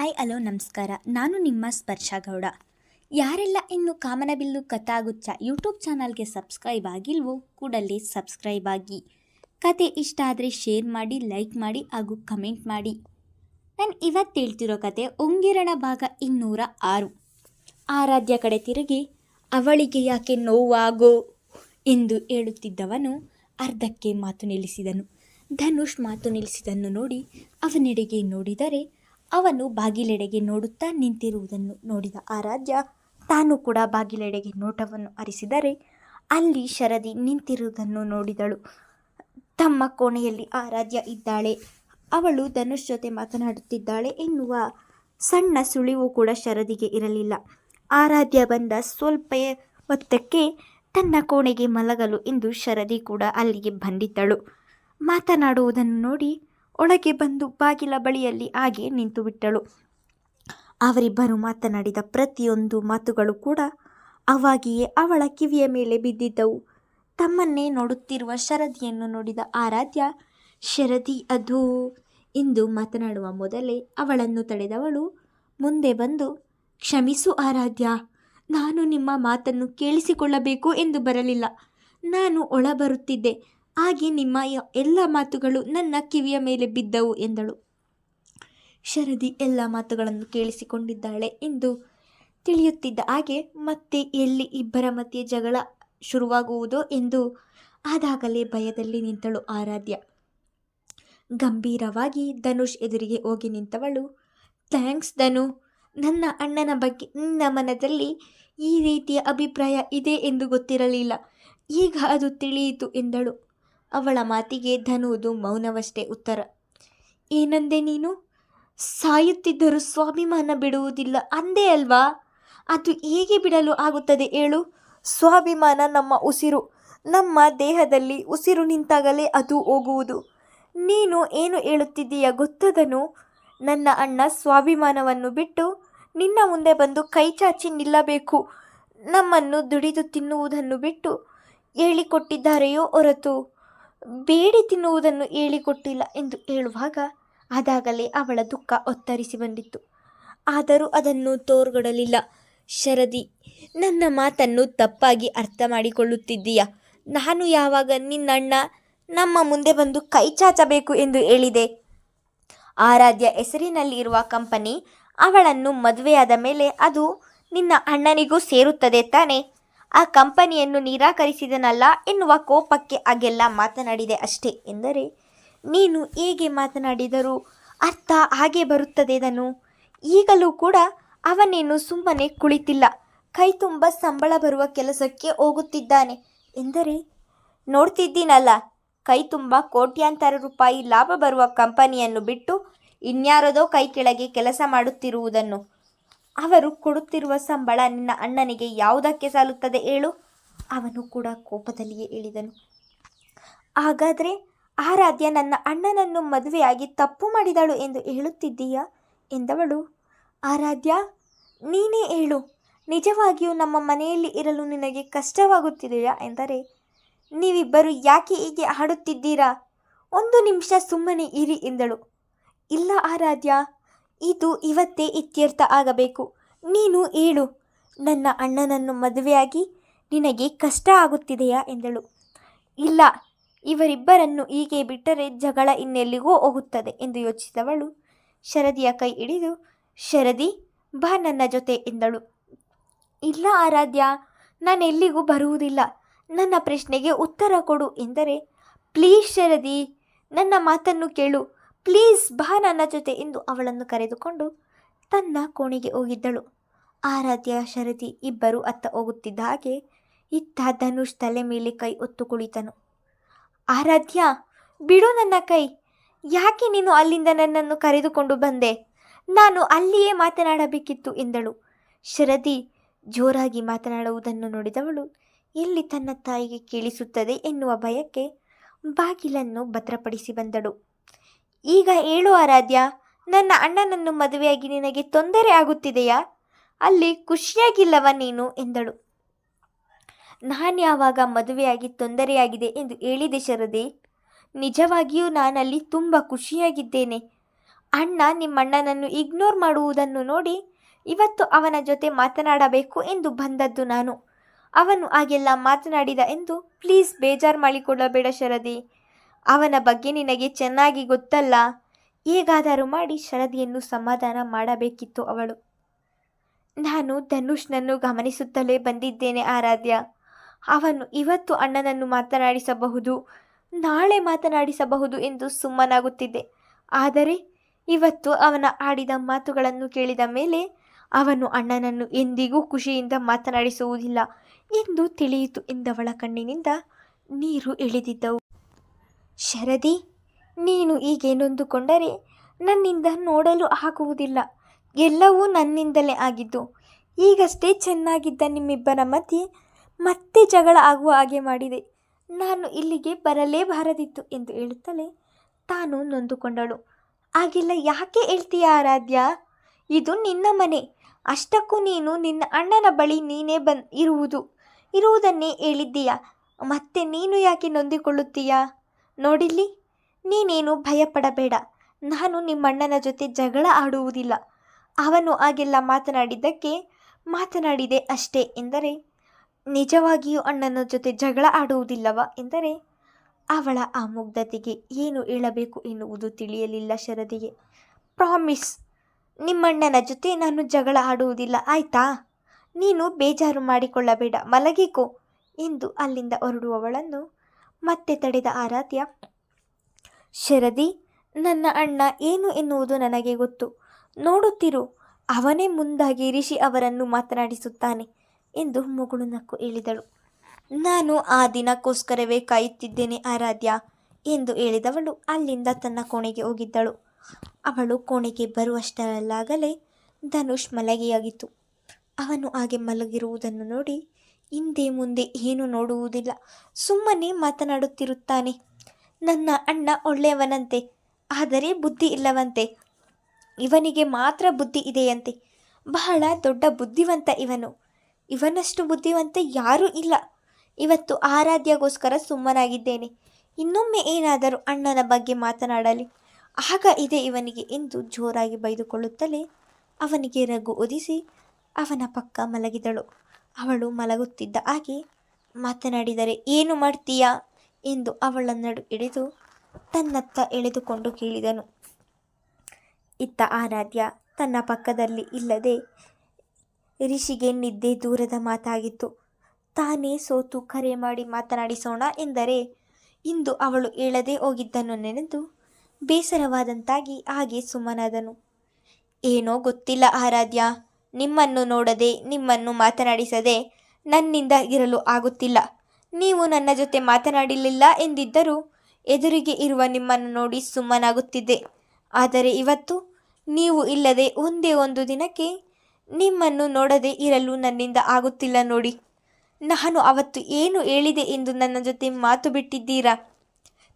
Hi hello ನಮಸ್ಕಾರ. ನಾನು ನಿಮ್ಮ ಸ್ಪರ್ಶ ಗೌಡ. ಯಾರೆಲ್ಲ ಇನ್ನು ಕಾಮನಬಿಲ್ಲು ಕಥಾಗುಚ್ಛ ಯೂಟ್ಯೂಬ್ ಚಾನಲ್ಗೆ ಸಬ್ಸ್ಕ್ರೈಬ್ ಆಗಿಲ್ವೋ ಕೂಡಲೇ ಸಬ್ಸ್ಕ್ರೈಬ್ ಆಗಿ. ಕತೆ ಇಷ್ಟ ಆದರೆ ಶೇರ್ ಮಾಡಿ, ಲೈಕ್ ಮಾಡಿ ಹಾಗೂ ಕಮೆಂಟ್ ಮಾಡಿ. ನಾನು ಇವತ್ತು ಹೇಳ್ತಿರೋ ಕತೆ ಉಂಗಿರಣ ಭಾಗ 206. ಆರಾಧ್ಯ ಕಡೆ ತಿರುಗಿ ಅವಳಿಗೆ ಯಾಕೆ ನೋವಾಗೋ ಎಂದು ಹೇಳುತ್ತಿದ್ದವನು ಅರ್ಧಕ್ಕೆ ಮಾತು ನಿಲ್ಲಿಸಿದನು. ಧನುಷ್ ಮಾತು ನಿಲ್ಲಿಸಿದನ್ನು ನೋಡಿ ಅವನೆಡೆಗೆ ನೋಡಿದರೆ ಅವನು ಬಾಗಿಲೆಡೆಗೆ ನೋಡುತ್ತಾ ನಿಂತಿರುವುದನ್ನು ನೋಡಿದ ಆರಾಧ್ಯ ತಾನು ಕೂಡ ಬಾಗಿಲೆಡೆಗೆ ನೋಟವನ್ನು ಹರಿಸಿದರೆ ಅಲ್ಲಿ ಶರದಿ ನಿಂತಿರುವುದನ್ನು ನೋಡಿದಳು. ತಮ್ಮ ಕೋಣೆಯಲ್ಲಿ ಆರಾಧ್ಯ ಇದ್ದಾಳೆ, ಅವಳು ಧನುಷ್ ಜೊತೆ ಮಾತನಾಡುತ್ತಿದ್ದಾಳೆ ಎನ್ನುವ ಸಣ್ಣ ಸುಳಿವು ಕೂಡ ಶರದಿಗೆ ಇರಲಿಲ್ಲ. ಆರಾಧ್ಯ ಬಂದ ಸ್ವಲ್ಪ ಹೊತ್ತಕ್ಕೆ ತನ್ನ ಕೋಣೆಗೆ ಮಲಗಲು ಎಂದು ಶರದಿ ಕೂಡ ಅಲ್ಲಿಗೆ ಬಂದಿದ್ದಳು. ಮಾತನಾಡುವುದನ್ನು ನೋಡಿ ಒಳಗೆ ಬಂದು ಬಾಗಿಲ ಬಳಿಯಲ್ಲಿ ಹಾಗೆ ನಿಂತು ಬಿಟ್ಟಳು. ಅವರಿಬ್ಬರು ಮಾತನಾಡಿದ ಪ್ರತಿಯೊಂದು ಮಾತುಗಳು ಕೂಡ ಅವಾಗಿಯೇ ಅವಳ ಕಿವಿಯ ಮೇಲೆ ಬಿದ್ದಿದ್ದವು. ತಮ್ಮನ್ನೇ ನೋಡುತ್ತಿರುವ ಶರದಿಯನ್ನು ನೋಡಿದ ಆರಾಧ್ಯ, ಶರದಿ ಅದು ಎಂದು ಮಾತನಾಡುವ ಮೊದಲೇ ಅವಳನ್ನು ತಡೆದವಳು ಮುಂದೆ ಬಂದು, ಕ್ಷಮಿಸು ಆರಾಧ್ಯ, ನಾನು ನಿಮ್ಮ ಮಾತನ್ನು ಕೇಳಿಸಿಕೊಳ್ಳಬೇಕು ಎಂದು ಬರಲಿಲ್ಲ. ನಾನು ಒಳ ಬರುತ್ತಿದ್ದೆ, ಹಾಗೆ ನಿಮ್ಮ ಎಲ್ಲ ಮಾತುಗಳು ನನ್ನ ಕಿವಿಯ ಮೇಲೆ ಬಿದ್ದವು ಎಂದಳು. ಶರದಿ ಎಲ್ಲ ಮಾತುಗಳನ್ನು ಕೇಳಿಸಿಕೊಂಡಿದ್ದಾಳೆ ಎಂದು ತಿಳಿಯುತ್ತಿದ್ದ ಹಾಗೆ ಮತ್ತೆ ಎಲ್ಲಿ ಇಬ್ಬರ ಮಧ್ಯೆ ಜಗಳ ಶುರುವಾಗುವುದೋ ಎಂದು ಆದಾಗಲೇ ಭಯದಲ್ಲಿ ನಿಂತಳು ಆರಾಧ್ಯ. ಗಂಭೀರವಾಗಿ ಧನುಷ್ ಎದುರಿಗೆ ಹೋಗಿ ನಿಂತವಳು, ಥ್ಯಾಂಕ್ಸ್ ಧನು, ನನ್ನ ಅಣ್ಣನ ಬಗ್ಗೆ ನಿನ್ನ ಮನದಲ್ಲಿ ಈ ರೀತಿಯ ಅಭಿಪ್ರಾಯ ಇದೆ ಎಂದು ಗೊತ್ತಿರಲಿಲ್ಲ, ಈಗ ಅದು ತಿಳಿಯಿತು ಎಂದಳು. ಅವಳ ಮಾತಿಗೆ ಧನುವುದು ಮೌನವಷ್ಟೇ ಉತ್ತರ. ಏನಂದೆ ನೀನು? ಸಾಯುತ್ತಿದ್ದರೂ ಸ್ವಾಭಿಮಾನ ಬಿಡುವುದಿಲ್ಲ ಅಂದೇ ಅಲ್ವಾ? ಅದು ಹೇಗೆ ಬಿಡಲು ಆಗುತ್ತದೆ ಹೇಳು? ಸ್ವಾಭಿಮಾನ ನಮ್ಮ ಉಸಿರು, ನಮ್ಮ ದೇಹದಲ್ಲಿ ಉಸಿರು ನಿಂತಾಗಲೇ ಅದು ಹೋಗುವುದು. ನೀನು ಏನು ಹೇಳುತ್ತಿದ್ದೀಯ ಗೊತ್ತದನು? ನನ್ನ ಅಣ್ಣ ಸ್ವಾಭಿಮಾನವನ್ನು ಬಿಟ್ಟು ನಿನ್ನ ಮುಂದೆ ಬಂದು ಕೈ ಚಾಚಿ ನಿಲ್ಲಬೇಕು, ನಮ್ಮನ್ನು ದುಡಿದು ತಿನ್ನುವುದನ್ನು ಬಿಟ್ಟು ಹೇಳಿಕೊಟ್ಟಿದ್ದಾರೆಯೋ ಹೊರತು ಬೇಡಿ ತಿನ್ನುವುದನ್ನು ಹೇಳಿಕೊಟ್ಟಿಲ್ಲ ಎಂದು ಹೇಳುವಾಗ ಅದಾಗಲೇ ಅವಳ ದುಃಖ ಒತ್ತರಿಸಿ ಬಂದಿತ್ತು. ಆದರೂ ಅದನ್ನು ತೋರ್ಗೊಡಲಿಲ್ಲ. ಶರದಿ, ನನ್ನ ಮಾತನ್ನು ತಪ್ಪಾಗಿ ಅರ್ಥ ಮಾಡಿಕೊಳ್ಳುತ್ತಿದ್ದೀಯ. ನಾನು ಯಾವಾಗ ನಿನ್ನಣ್ಣ ನಮ್ಮ ಮುಂದೆ ಬಂದು ಕೈ ಚಾಚಬೇಕು ಎಂದು ಹೇಳಿದೆ? ಆರಾಧ್ಯ ಹೆಸರಿನಲ್ಲಿ ಇರುವ ಕಂಪನಿ, ಅವಳನ್ನು ಮದುವೆಯಾದ ಮೇಲೆ ಅದು ನಿನ್ನ ಅಣ್ಣನಿಗೂ ಸೇರುತ್ತದೆ ತಾನೆ? ಆ ಕಂಪನಿಯನ್ನು ನಿರಾಕರಿಸಿದನಲ್ಲ ಎನ್ನುವ ಕೋಪಕ್ಕೆ ಹಾಗೆಲ್ಲ ಮಾತನಾಡಿದೆ ಅಷ್ಟೇ ಎಂದರೆ ನೀನು ಹೇಗೆ ಮಾತನಾಡಿದರೂ ಅರ್ಥ ಹಾಗೆ ಬರುತ್ತದೆ ಧನು. ಈಗಲೂ ಕೂಡ ಅವನೇನು ಸುಮ್ಮನೆ ಕುಳಿತಿಲ್ಲ, ಕೈ ತುಂಬ ಸಂಬಳ ಬರುವ ಕೆಲಸಕ್ಕೆ ಹೋಗುತ್ತಿದ್ದಾನೆ ಎಂದರೆ ನೋಡ್ತಿದ್ದೀನಲ್ಲ, ಕೈ ತುಂಬ ಕೋಟ್ಯಾಂತರ ರೂಪಾಯಿ ಲಾಭ ಬರುವ ಕಂಪನಿಯನ್ನು ಬಿಟ್ಟು ಇನ್ಯಾರದೋ ಕೈ ಕೆಳಗೆ ಕೆಲಸ ಮಾಡುತ್ತಿರುವುದನ್ನು. ಅವರು ಕೊಡುತ್ತಿರುವ ಸಂಬಳ ನಿನ್ನ ಅಣ್ಣನಿಗೆ ಯಾವುದಕ್ಕೆ ಸಾಲುತ್ತದೆ ಹೇಳು? ಅವನು ಕೂಡ ಕೋಪದಲ್ಲಿಯೇ ಹೇಳಿದನು. ಹಾಗಾದರೆ ಆರಾಧ್ಯ ನನ್ನ ಅಣ್ಣನನ್ನು ಮದುವೆಯಾಗಿ ತಪ್ಪು ಮಾಡಿದಳು ಎಂದು ಹೇಳುತ್ತಿದ್ದೀಯಾ ಎಂದವಳು. ಆರಾಧ್ಯ, ನೀನೇ ಹೇಳು, ನಿಜವಾಗಿಯೂ ನಮ್ಮ ಮನೆಯಲ್ಲಿ ಇರಲು ನಿನಗೆ ಕಷ್ಟವಾಗುತ್ತಿದೆಯಾ ಎಂದರೆ ನೀವಿಬ್ಬರು ಯಾಕೆ ಹೀಗೆ ಆಡುತ್ತಿದ್ದೀರಾ? ಒಂದು ನಿಮಿಷ ಸುಮ್ಮನೆ ಇರಿ ಎಂದಳು. ಇಲ್ಲ ಆರಾಧ್ಯ, ಇದು ಇವತ್ತೇ ಇತ್ಯರ್ಥ ಆಗಬೇಕು. ನೀನು ಹೇಳು, ನನ್ನ ಅಣ್ಣನನ್ನು ಮದುವೆಯಾಗಿ ನಿನಗೆ ಕಷ್ಟ ಆಗುತ್ತಿದೆಯಾ ಎಂದಳು. ಇಲ್ಲ, ಇವರಿಬ್ಬರನ್ನು ಹೀಗೆ ಬಿಟ್ಟರೆ ಜಗಳ ಇನ್ನೆಲ್ಲಿಗೋ ಹೋಗುತ್ತದೆ ಎಂದು ಯೋಚಿಸಿದವಳು ಶರದಿಯ ಕೈ ಹಿಡಿದು, ಶರದಿ ಬಾ ನನ್ನ ಜೊತೆ ಎಂದಳು. ಇಲ್ಲ ಆರಾಧ್ಯ, ನಾನೆಲ್ಲಿಗೂ ಬರುವುದಿಲ್ಲ, ನನ್ನ ಪ್ರಶ್ನೆಗೆ ಉತ್ತರ ಕೊಡು ಎಂದರೆ, ಪ್ಲೀಸ್ ಶರದಿ, ನನ್ನ ಮಾತನ್ನು ಕೇಳು, ಪ್ಲೀಸ್ ಬಾ ನನ್ನ ಜೊತೆ ಎಂದು ಅವಳನ್ನು ಕರೆದುಕೊಂಡು ತನ್ನ ಕೋಣೆಗೆ ಹೋಗಿದ್ದಳು. ಆರಾಧ್ಯ ಶರದಿ ಇಬ್ಬರು ಅತ್ತ ಹೋಗುತ್ತಿದ್ದ ಹಾಗೆ ಇತ್ತ ಧನುಷ್ ತಲೆ ಮೇಲೆ ಕೈ ಹೊತ್ತು ಕುಳಿತನು. ಆರಾಧ್ಯ, ಬಿಡು ನನ್ನ ಕೈ, ಯಾಕೆ ನೀನು ಅಲ್ಲಿಂದ ನನ್ನನ್ನು ಕರೆದುಕೊಂಡು ಬಂದೆ? ನಾನು ಅಲ್ಲಿಯೇ ಮಾತನಾಡಬೇಕಿತ್ತು ಎಂದಳು. ಶರದಿ ಜೋರಾಗಿ ಮಾತನಾಡುವುದನ್ನು ನೋಡಿದವಳು ಎಲ್ಲಿ ತನ್ನ ತಾಯಿಗೆ ಕೇಳಿಸುತ್ತದೆ ಎನ್ನುವ ಭಯಕ್ಕೆ ಬಾಗಿಲನ್ನು ಭದ್ರಪಡಿಸಿ ಬಂದಳು. ಈಗ ಹೇಳು ಆರಾಧ್ಯ, ನನ್ನ ಅಣ್ಣನನ್ನು ಮದುವೆಯಾಗಿ ನಿನಗೆ ತೊಂದರೆ ಆಗುತ್ತಿದೆಯಾ? ಅಲ್ಲಿ ಖುಷಿಯಾಗಿಲ್ಲವ ನೀನು ಎಂದಳು. ನಾನು ಯಾವಾಗ ಮದುವೆಯಾಗಿ ತೊಂದರೆಯಾಗಿದೆ ಎಂದು ಹೇಳಿದೆ ಶರದಿ? ನಿಜವಾಗಿಯೂ ನಾನಲ್ಲಿ ತುಂಬ ಖುಷಿಯಾಗಿದ್ದೇನೆ. ಅಣ್ಣ ನಿಮ್ಮಣ್ಣನನ್ನು ಇಗ್ನೋರ್ ಮಾಡುವುದನ್ನು ನೋಡಿ ಇವತ್ತು ಅವನ ಜೊತೆ ಮಾತನಾಡಬೇಕು ಎಂದು ಬಂದದ್ದು ನಾನು. ಅವನು ಹಾಗೆಲ್ಲ ಮಾತನಾಡಿದ ಎಂದು ಪ್ಲೀಸ್ ಬೇಜಾರು ಮಾಡಿಕೊಳ್ಳಬೇಡ ಶರದಿ. ಅವನ ಬಗ್ಗೆ ನಿನಗೆ ಚೆನ್ನಾಗಿ ಗೊತ್ತಲ್ಲ. ಹೇಗಾದರೂ ಮಾಡಿ ಶರದಿಯನ್ನು ಸಮಾಧಾನ ಮಾಡಬೇಕಿತ್ತು ಅವಳು. ನಾನು ಧನುಷ್ನನ್ನು ಗಮನಿಸುತ್ತಲೇ ಬಂದಿದ್ದೇನೆ ಆರಾಧ್ಯ. ಅವನು ಇವತ್ತು ಅಣ್ಣನನ್ನು ಮಾತನಾಡಿಸಬಹುದು, ನಾಳೆ ಮಾತನಾಡಿಸಬಹುದು ಎಂದು ಸುಮ್ಮನಾಗುತ್ತಿದ್ದೆ. ಆದರೆ ಇವತ್ತು ಅವನ ಆಡಿದ ಮಾತುಗಳನ್ನು ಕೇಳಿದ ಮೇಲೆ ಅವನು ಅಣ್ಣನನ್ನು ಎಂದಿಗೂ ಖುಷಿಯಿಂದ ಮಾತನಾಡಿಸುವುದಿಲ್ಲ ಎಂದು ತಿಳಿಯಿತು ಎಂದವಳ ಕಣ್ಣಿನಿಂದ ನೀರು ಇಳಿದಿದ್ದವು. ಶರದಿ, ನೀನು ಹೀಗೆ ನೊಂದುಕೊಂಡರೆ ನನ್ನಿಂದ ನೋಡಲು ಆಗುವುದಿಲ್ಲ. ಎಲ್ಲವೂ ನನ್ನಿಂದಲೇ ಆಗಿದ್ದು. ಈಗಷ್ಟೇ ಚೆನ್ನಾಗಿದ್ದ ನಿಮ್ಮಿಬ್ಬರ ಮಧ್ಯೆ ಮತ್ತೆ ಜಗಳ ಆಗುವ ಹಾಗೆ ಮಾಡಿದೆ. ನಾನು ಇಲ್ಲಿಗೆ ಬರಲೇಬಾರದಿತ್ತು ಎಂದು ಹೇಳುತ್ತಲೇ ತಾನು ನೊಂದುಕೊಂಡಳು. ಹಾಗೆಲ್ಲ ಯಾಕೆ ಹೇಳ್ತೀಯ ಆರಾಧ್ಯ? ಇದು ನಿನ್ನ ಮನೆ. ಅಷ್ಟಕ್ಕೂ ನೀನು ನಿನ್ನ ಅಣ್ಣನ ಬಳಿ ನೀನೇ ಇರುವುದನ್ನೇ ಹೇಳಿದ್ದೀಯ. ಮತ್ತೆ ನೀನು ಯಾಕೆ ನೊಂದಿಕೊಳ್ಳುತ್ತೀಯಾ? ನೋಡಿಲ್ಲಿ, ನೀನೇನು ಭಯಪಡಬೇಡ. ನಾನು ನಿಮ್ಮಣ್ಣನ ಜೊತೆ ಜಗಳ ಆಡುವುದಿಲ್ಲ. ಅವನು ಹಾಗೆಲ್ಲ ಮಾತನಾಡಿದೆ ಅಷ್ಟೇ ಎಂದರೆ ನಿಜವಾಗಿಯೂ ಅಣ್ಣನ ಜೊತೆ ಜಗಳ ಆಡುವುದಿಲ್ಲವಾ ಎಂದರೆ ಅವಳ ಆ ಮುಗ್ಧತೆಗೆ ಏನು ಹೇಳಬೇಕು ಎನ್ನುವುದು ತಿಳಿಯಲಿಲ್ಲ ಶರದಿಗೆ. ಪ್ರಾಮಿಸ್, ನಿಮ್ಮಣ್ಣನ ಜೊತೆ ನಾನು ಜಗಳ ಆಡುವುದಿಲ್ಲ ಆಯ್ತಾ? ನೀನು ಬೇಜಾರು ಮಾಡಿಕೊಳ್ಳಬೇಡ, ಮಲಗಿಕೋ ಎಂದು ಅಲ್ಲಿಂದ ಹೊರಡುವವಳನ್ನು ಮತ್ತೆ ತಡೆದ ಆರಾಧ್ಯ, ಶರದಿ, ನನ್ನ ಅಣ್ಣ ಏನು ಎನ್ನುವುದು ನನಗೆ ಗೊತ್ತು. ನೋಡುತ್ತಿರು, ಅವನೇ ಮುಂದಾಗಿ ರಿಷಿ ಅವರನ್ನು ಮಾತನಾಡಿಸುತ್ತಾನೆ ಎಂದು ಮುಗುಳು ನಕ್ಕು ಹೇಳಿದಳು. ನಾನು ಆ ದಿನಕ್ಕೋಸ್ಕರವೇ ಕಾಯುತ್ತಿದ್ದೇನೆ ಆರಾಧ್ಯ ಎಂದು ಹೇಳಿದವಳು ಅಲ್ಲಿಂದ ತನ್ನ ಕೋಣೆಗೆ ಹೋಗಿದ್ದಳು. ಅವಳು ಕೋಣೆಗೆ ಬರುವಷ್ಟರಲ್ಲಾಗಲೇ ಧನುಷ್ ಮಲಗಿಯಾಗಿತ್ತು. ಅವನು ಹಾಗೆ ಮಲಗಿರುವುದನ್ನು ನೋಡಿ ಹಿಂದೆ ಮುಂದೆ ಏನು ನೋಡುವುದಿಲ್ಲ, ಸುಮ್ಮನೆ ಮಾತನಾಡುತ್ತಿರುತ್ತಾನೆ. ನನ್ನ ಅಣ್ಣ ಒಳ್ಳೆಯವನಂತೆ, ಆದರೆ ಬುದ್ಧಿ ಇಲ್ಲವಂತೆ. ಇವನಿಗೆ ಮಾತ್ರ ಬುದ್ಧಿ ಇದೆಯಂತೆ. ಬಹಳ ದೊಡ್ಡ ಬುದ್ಧಿವಂತ ಇವನು. ಇವನಷ್ಟು ಬುದ್ಧಿವಂತ ಯಾರೂ ಇಲ್ಲ. ಇವತ್ತು ಆರಾಧ್ಯಗೋಸ್ಕರ ಸುಮ್ಮನಾಗಿದ್ದೇನೆ. ಇನ್ನೊಮ್ಮೆ ಏನಾದರೂ ಅಣ್ಣನ ಬಗ್ಗೆ ಮಾತನಾಡಲಿ, ಆಗ ಇದೆ ಇವನಿಗೆ ಎಂದು ಜೋರಾಗಿ ಬೈದುಕೊಳ್ಳುತ್ತಲೇ ಅವನಿಗೆ ರಘು ಒದಿಸಿ ಅವನ ಪಕ್ಕ ಮಲಗಿದಳು. ಅವಳು ಮಲಗುತ್ತಿದ್ದ ಹಾಗೆ ಮಾತನಾಡಿದರೆ ಏನು ಮಾಡ್ತೀಯಾ ಎಂದು ಅವಳ ನಡು ಹಿಡಿದು ತನ್ನತ್ತ ಎಳೆದುಕೊಂಡು ಕೇಳಿದನು. ಇತ್ತ ಆರಾಧ್ಯ ತನ್ನ ಪಕ್ಕದಲ್ಲಿ ಇಲ್ಲದೆ ರಿಷಿಗೆ ನಿದ್ದೆ ದೂರದ ಮಾತಾಗಿತ್ತು. ತಾನೇ ಸೋತು ಕರೆ ಮಾಡಿ ಮಾತನಾಡಿಸೋಣ ಎಂದರೆ ಇಂದು ಅವಳು ಹೇಳದೆ ಹೋಗಿದ್ದನ್ನು ನೆನೆದು ಬೇಸರವಾದಂತಾಗಿ ಹಾಗೆ ಸುಮ್ಮನಾದನು. ಏನೋ ಗೊತ್ತಿಲ್ಲ ಆರಾಧ್ಯ, ನಿಮ್ಮನ್ನು ನೋಡದೆ ನಿಮ್ಮನ್ನು ಮಾತನಾಡಿಸದೆ ನನ್ನಿಂದ ಇರಲು ಆಗುತ್ತಿಲ್ಲ. ನೀವು ನನ್ನ ಜೊತೆ ಮಾತನಾಡಲಿಲ್ಲ ಎಂದಿದ್ದರೂ ಎದುರಿಗೆ ಇರುವ ನಿಮ್ಮನ್ನು ನೋಡಿ ಸುಮ್ಮನಾಗುತ್ತಿದ್ದೆ. ಆದರೆ ಇವತ್ತು ನೀವು ಇಲ್ಲದೆ ಒಂದೇ ಒಂದು ದಿನಕ್ಕೆ ನಿಮ್ಮನ್ನು ನೋಡದೆ ಇರಲು ನನ್ನಿಂದ ಆಗುತ್ತಿಲ್ಲ ನೋಡಿ. ನಾನು ಅವತ್ತು ಏನು ಹೇಳಿದೆ ಎಂದು ನನ್ನ ಜೊತೆ ಮಾತು ಬಿಟ್ಟಿದ್ದೀರಾ?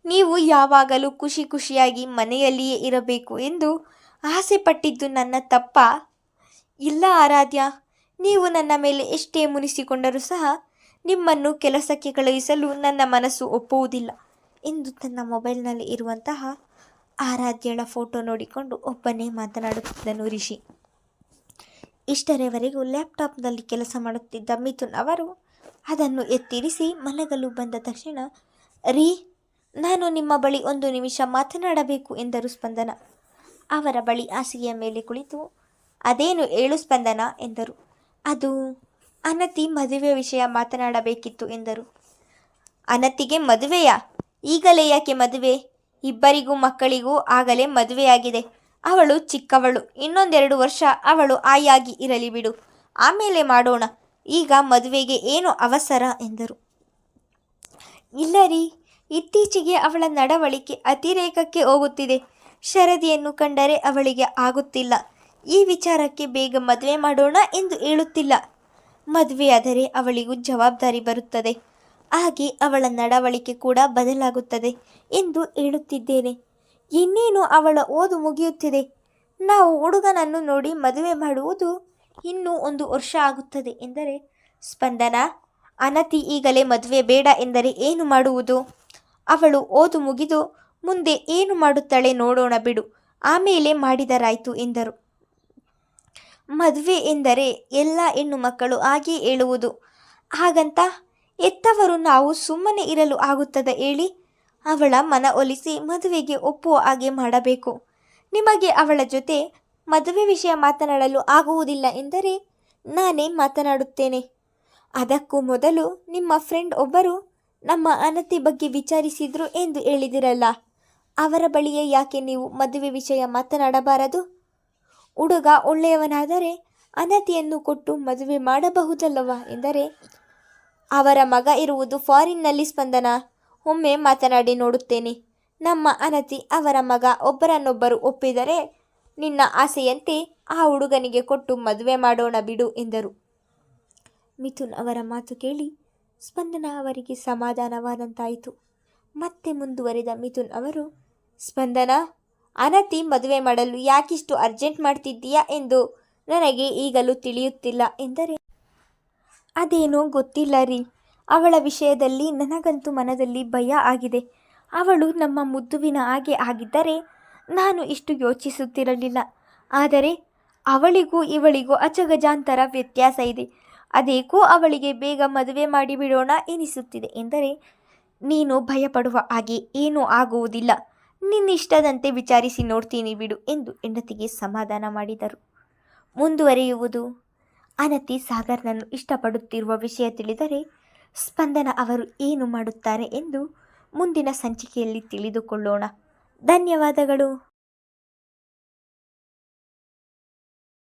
ನೀವು ಯಾವಾಗಲೂ ಖುಷಿಯಾಗಿ ಮನೆಯಲ್ಲಿಯೇ ಇರಬೇಕು ಎಂದು ಆಸೆ ಪಟ್ಟಿದ್ದು ನನ್ನ ತಪ್ಪಾ? ಇಲ್ಲ ಆರಾಧ್ಯ, ನೀವು ನನ್ನ ಮೇಲೆ ಎಷ್ಟೇ ಮುನಿಸಿಕೊಂಡರೂ ಸಹ ನಿಮ್ಮನ್ನು ಕೆಲಸಕ್ಕೆ ಕಳುಹಿಸಲು ನನ್ನ ಮನಸ್ಸು ಒಪ್ಪುವುದಿಲ್ಲ ಎಂದು ತನ್ನ ಮೊಬೈಲ್ನಲ್ಲಿ ಇರುವಂತಹ ಆರಾಧ್ಯಳ ಫೋಟೋ ನೋಡಿಕೊಂಡು ಒಬ್ಬನೇ ಮಾತನಾಡುತ್ತಿದ್ದನು ರಿಷಿ. ಇಷ್ಟರವರೆಗೂ ಲ್ಯಾಪ್ಟಾಪ್ನಲ್ಲಿ ಕೆಲಸ ಮಾಡುತ್ತಿದ್ದ ಮಿಥುನ್ ಅವರು ಅದನ್ನು ಎತ್ತಿರಿಸಿ ಮಲಗಲು ಬಂದ ತಕ್ಷಣ, ರೀ, ನಾನು ನಿಮ್ಮ ಬಳಿ 1 ನಿಮಿಷ ಮಾತನಾಡಬೇಕು ಎಂದರು ಸ್ಪಂದನ. ಅವರ ಬಳಿ ಹಾಸಿಗೆಯ ಮೇಲೆ ಕುಳಿತು, ಅದೇನು ಹೇಳು ಸ್ಪಂದನ ಎಂದರು. ಅದು ಅನತಿ ಮದುವೆ ವಿಷಯ ಮಾತನಾಡಬೇಕಿತ್ತು ಎಂದರು. ಅನತಿಗೆ ಮದುವೆಯಾ? ಈಗಲೇ ಯಾಕೆ ಮದುವೆ? ಇಬ್ಬರಿಗೂ ಮಕ್ಕಳಿಗೂ ಆಗಲೇ ಮದುವೆಯಾಗಿದೆ. ಅವಳು ಚಿಕ್ಕವಳು, ಇನ್ನೊಂದೆರಡು ವರ್ಷ ಅವಳು ಆಯಾಗಿ ಇರಲಿ ಬಿಡು, ಆಮೇಲೆ ಮಾಡೋಣ. ಈಗ ಮದುವೆಗೆ ಏನು ಅವಸರ ಎಂದರು. ಇಲ್ಲ ರೀ, ಇತ್ತೀಚೆಗೆ ಅವಳ ನಡವಳಿಕೆ ಅತಿರೇಕಕ್ಕೆ ಹೋಗುತ್ತಿದೆ. ಶರದಿಯನ್ನು ಕಂಡರೆ ಅವಳಿಗೆ ಆಗುತ್ತಿಲ್ಲ. ಈ ವಿಚಾರಕ್ಕೆ ಬೇಗ ಮದುವೆ ಮಾಡೋಣ ಎಂದು ಹೇಳುತ್ತಿಲ್ಲ. ಮದುವೆಯಾದರೆ ಅವಳಿಗೂ ಜವಾಬ್ದಾರಿ ಬರುತ್ತದೆ, ಹಾಗೆ ಅವಳ ನಡವಳಿಕೆ ಕೂಡ ಬದಲಾಗುತ್ತದೆ ಎಂದು ಹೇಳುತ್ತಿದ್ದೇನೆ. ಇನ್ನೇನು ಅವಳ ಓದು ಮುಗಿಯುತ್ತಿದೆ. ನಾವು ಹುಡುಗನನ್ನು ನೋಡಿ ಮದುವೆ ಮಾಡುವುದು ಇನ್ನೂ 1 ವರ್ಷ ಆಗುತ್ತದೆ ಎಂದರೆ, ಸ್ಪಂದನ, ಅನತಿ ಈಗಲೇ ಮದುವೆ ಬೇಡ ಎಂದರೆ ಏನು ಮಾಡುವುದು? ಅವಳು ಓದು ಮುಗಿದು ಮುಂದೆ ಏನು ಮಾಡುತ್ತಾಳೆ ನೋಡೋಣ ಬಿಡು, ಆಮೇಲೆ ಮಾಡಿದರಾಯ್ತು ಎಂದರು. ಮದುವೆ ಎಂದರೆ ಎಲ್ಲ ಹೆಣ್ಣು ಮಕ್ಕಳು ಹಾಗೆ ಹೇಳುವುದು. ಹಾಗಂತ ಹೆತ್ತವರು ನಾವು ಸುಮ್ಮನೆ ಇರಲು ಆಗುತ್ತದೆ ಹೇಳಿ? ಅವಳ ಮನ ಒಲಿಸಿ ಮದುವೆಗೆ ಒಪ್ಪುವ ಹಾಗೆ ಮಾಡಬೇಕು. ನಿಮಗೆ ಅವಳ ಜೊತೆ ಮದುವೆ ವಿಷಯ ಮಾತನಾಡಲು ಆಗುವುದಿಲ್ಲ ಎಂದರೆ ನಾನೇ ಮಾತನಾಡುತ್ತೇನೆ. ಅದಕ್ಕೂ ಮೊದಲು ನಿಮ್ಮ ಫ್ರೆಂಡ್ ಒಬ್ಬರು ನಮ್ಮ ಅನತಿ ಬಗ್ಗೆ ವಿಚಾರಿಸಿದ್ರು ಎಂದು ಹೇಳಿದಿರಲ್ಲ, ಅವರ ಬಳಿಯೇ ಯಾಕೆ ನೀವು ಮದುವೆ ವಿಷಯ ಮಾತನಾಡಬಾರದು? ಹುಡುಗ ಒಳ್ಳೆಯವನಾದರೆ ಅನತಿಯನ್ನು ಕೊಟ್ಟು ಮದುವೆ ಮಾಡಬಹುದಲ್ಲವಾ ಎಂದರೆ, ಅವರ ಮಗ ಇರುವುದು ಫಾರಿನ್ನಲ್ಲಿ ಸ್ಪಂದನ. ಒಮ್ಮೆ ಮಾತನಾಡಿ ನೋಡುತ್ತೇನೆ. ನಮ್ಮ ಅನತಿ ಅವರ ಮಗ ಒಬ್ಬರನ್ನೊಬ್ಬರು ಒಪ್ಪಿದರೆ ನಿನ್ನ ಆಸೆಯಂತೆ ಆ ಹುಡುಗನಿಗೆ ಕೊಟ್ಟು ಮದುವೆ ಮಾಡೋಣ ಬಿಡು ಎಂದರು. ಮಿಥುನ್ ಅವರ ಮಾತು ಕೇಳಿ ಸ್ಪಂದನ ಅವರಿಗೆ ಸಮಾಧಾನವಾದಂತಾಯಿತು. ಮತ್ತೆ ಮುಂದುವರೆದ ಮಿಥುನ್ ಅವರು, ಸ್ಪಂದನ, ಅನತಿ ಮದುವೆ ಮಾಡಲು ಯಾಕಿಷ್ಟು ಅರ್ಜೆಂಟ್ ಮಾಡ್ತಿದ್ದೀಯಾ ಎಂದು ನನಗೆ ಈಗಲೂ ತಿಳಿಯುತ್ತಿಲ್ಲ ಎಂದರೆ, ಅದೇನೋ ಗೊತ್ತಿಲ್ಲ ರೀ, ಅವಳ ವಿಷಯದಲ್ಲಿ ನನಗಂತೂ ಮನದಲ್ಲಿ ಭಯ ಆಗಿದೆ. ಅವಳು ನಮ್ಮ ಮುದ್ದುವಿನ ಹಾಗೆ ಆಗಿದ್ದರೆ ನಾನು ಇಷ್ಟು ಯೋಚಿಸುತ್ತಿರಲಿಲ್ಲ. ಆದರೆ ಅವಳಿಗೂ ಇವಳಿಗೂ ಅಜಗಜಾಂತರ ವ್ಯತ್ಯಾಸ ಇದೆ. ಅದೇಕೋ ಅವಳಿಗೆ ಬೇಗ ಮದುವೆ ಮಾಡಿಬಿಡೋಣ ಎನಿಸುತ್ತಿದೆ ಎಂದರೆ, ನೀನು ಭಯಪಡುವ ಹಾಗೆ ಏನೂ ಆಗುವುದಿಲ್ಲ, ನಿನ್ನಿಷ್ಟದಂತೆ ವಿಚಾರಿಸಿ ನೋಡ್ತೀನಿ ಬಿಡು ಎಂದು ಹೆಂಡತಿಗೆ ಸಮಾಧಾನ ಮಾಡಿದರು. ಮುಂದುವರಿಯುವುದು. ಅನತಿ ಸಾಗರ್ನನ್ನು ಇಷ್ಟಪಡುತ್ತಿರುವ ವಿಷಯ ತಿಳಿದರೆ ಸ್ಪಂದನ ಅವರು ಏನು ಮಾಡುತ್ತಾರೆ ಎಂದು ಮುಂದಿನ ಸಂಚಿಕೆಯಲ್ಲಿ ತಿಳಿದುಕೊಳ್ಳೋಣ. ಧನ್ಯವಾದಗಳು.